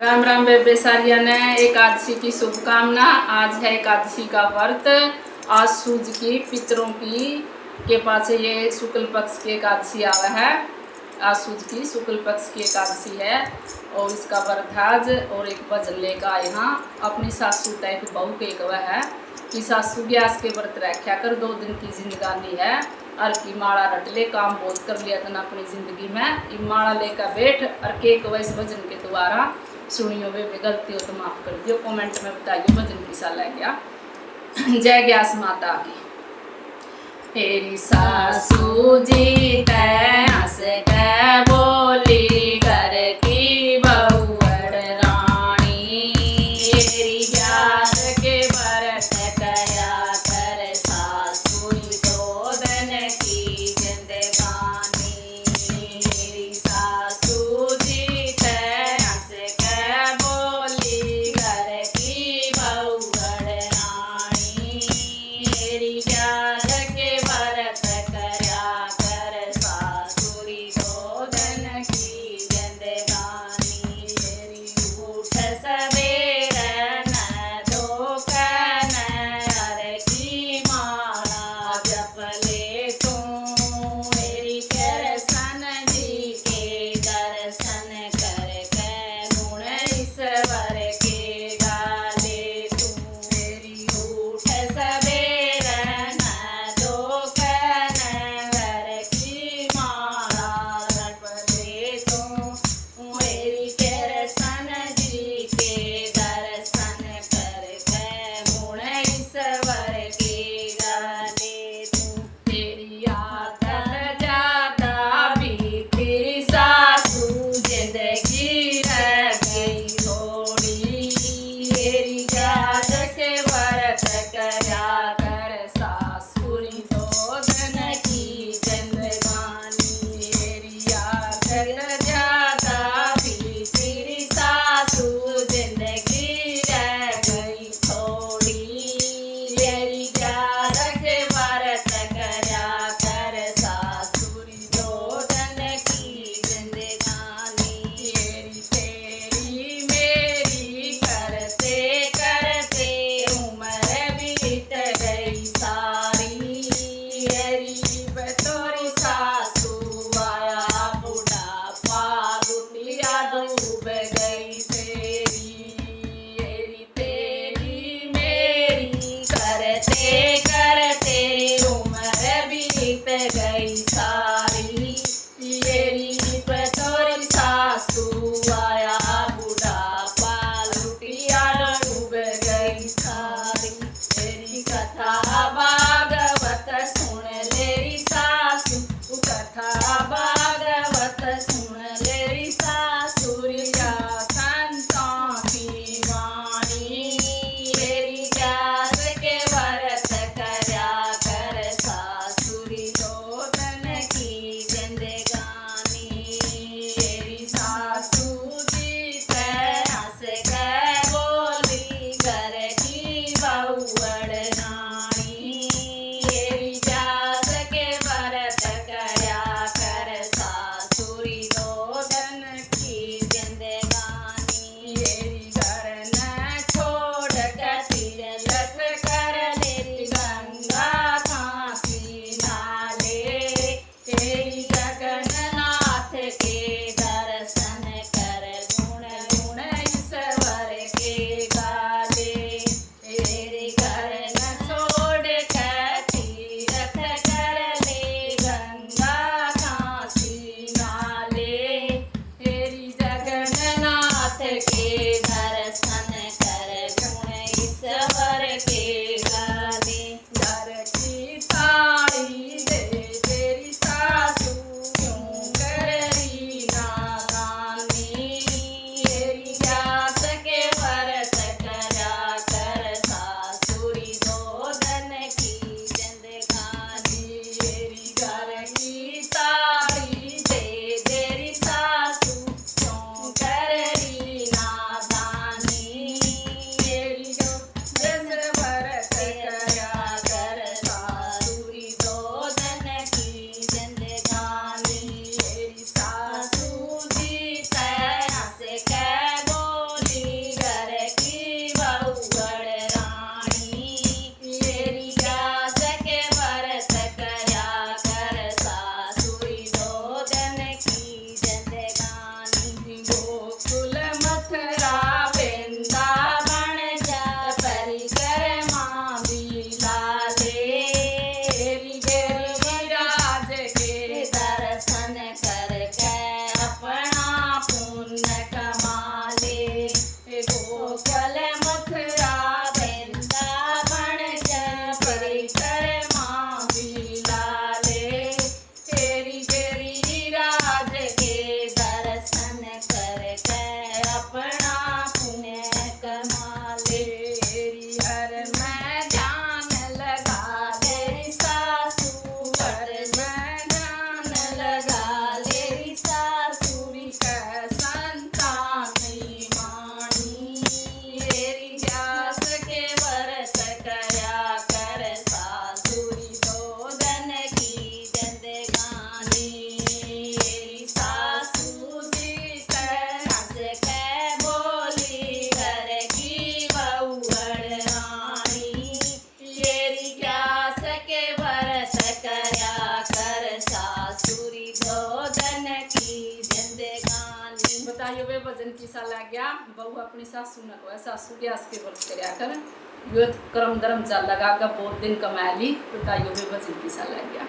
राम राम बेबे सारिया ने एकादशी की शुभकामना। आज है एकादशी का व्रत। आज सूर्य की पितरों की के पास ये शुक्ल पक्ष की एकादशी आवा है। आज सूर्य की शुक्ल पक्ष की एकादशी है और इसका व्रत आज और एक भजन लेकर आए यहाँ अपनी सासू तय की बहू के एक वह है कि सासू गैस के व्रत रखा कर 2 दिन की जिंदगानी है और की माला रट ले काम बहुत कर लिया था अपनी जिंदगी में। ये माला लेकर बैठ और केक वैस भजन के द्वारा सुनियो वे गलती हो तो माफ कर दियो। कमेंट में बताइए भजन किसा लग गया। जय ग्यास माता की। तेरी सासू जी तै हंस के बोली घर की बहू रानी तेरी ग्यास के व्रत कया कर सासुरी 2 दिन की जिंदगानी। तेरी सासू जी तै हंस के बोली घर की बहू रानी तेरी ग्यास के व्रत करया कर सासुरी 2 दिन की जिंदगानी। तेरी उठ सवेर न धोकन हर की माला जप ले तू तेरी कृष्ण जी के दर्शन करके गुण ईश्वर के गाले तू। तेरी उठ सवेर न धोकन हर की माला जप ले तू तेरी कृष्ण जी के दर्शन करके गुण ईश्वर के गाले तू। तेरी आदत ज्यादा भी तेरी सासू जिंदगी रह गई थोड़ी। तेरी ग्यास के व्रत करया कर सासुरी 2 दिन की जिंदगानी। तेरी आदत ज्यादा भी तेरी सासू जिंदगी रह गई थोड़ी। तेरी ग्यास के व्रत करया कर सासुरी 2 दिन की जिंदगानी। तेरी मेरी करते करते उम्र बीत गई सारी। तेरी बतौरी सासू आया बुढ़ापा लुटिया डूब गई तेरी मेरी करते करते उम्र बीत गई सारी। तेरी बतौरी सासू आया बुढ़ापा लुटिया डूब गई सारी। तेरी कथा भागवत सुन लेरी सासू कथा भागवत सुन लेरी सासुरिया संतों की वाणी। तेरी ग्यास के व्रत करया कर सासुरी 2 दिन की जिंदगानी। तेरी सासू जी तै हंस के बोली घर की बहू रानी तेरी ग्यास के व्रत करया कर सासुरी 2 दिन की जिंदगानी। तेरी घर न छोड़ के तीरथ कर लेरी गंगा काशी नाले। तेरी जगन्नाथ के दर्शन कर गुण गुण ईश्वर के गाले। तेरे घर न छोड़ के तीरथ कर ले गंगा काशी नाले। तेरी जगन्नाथ के दर्शन कर गुण ईश्वर के गाले। घर की ताड़ी दे तेरी सासू क्यों कर रही नादानी। तेरी ग्यास के व्रत करया कर सासुरी 2 दिन की जिंदगानी। तेरी घर की ताड़ी दे तेरी सासू क्यों कर रही नादानी। ताइयो वे वजन किसा लग गया। बहू अपनी सासू न को सासू गैस के व्रत करया कर, यो क्रम धर्म चल लगा का बहुत दिन कमा ली, तो ताइयो वे वजन किसा लग गया।